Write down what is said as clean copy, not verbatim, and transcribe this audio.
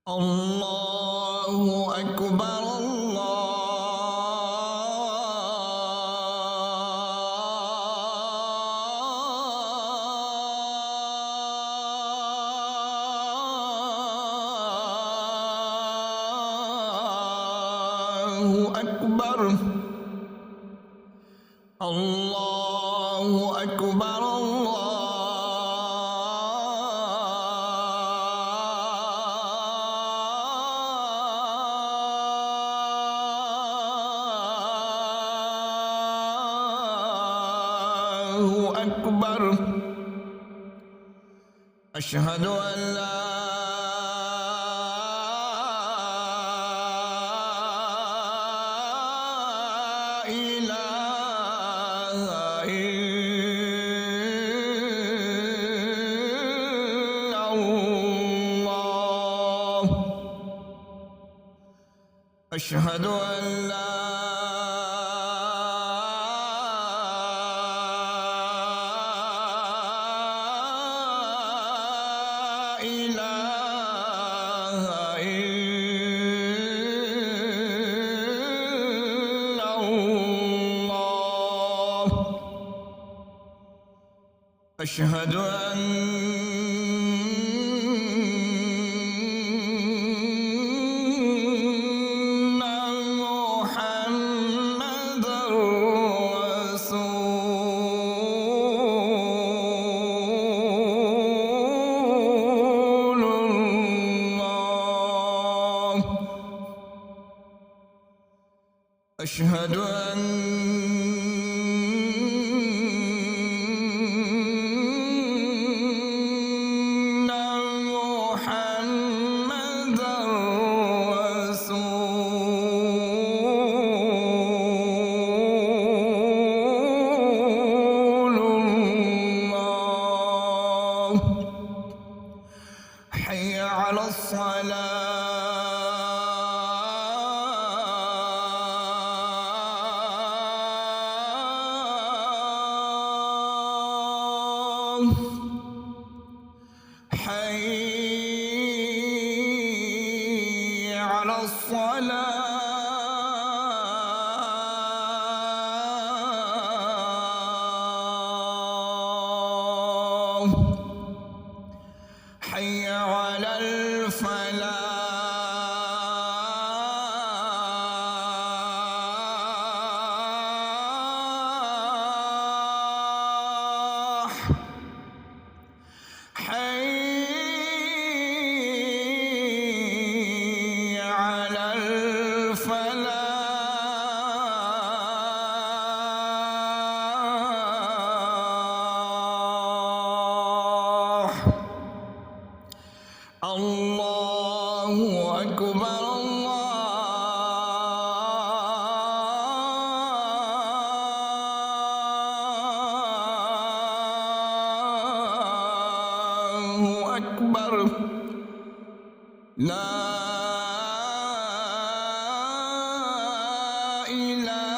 الله أكبر الله أكبر الله أكبر الله أكبر أشهد أن لا إله إلا الله أشهد أن لا إله إلا الله أشهد أن محمدًا رسول الله أشهد أن محمدًا رسول الله حي على الصلاة حي على الصلاة حي على الفلاح حي على الفلاح الله أكبر الله أكبر لا إله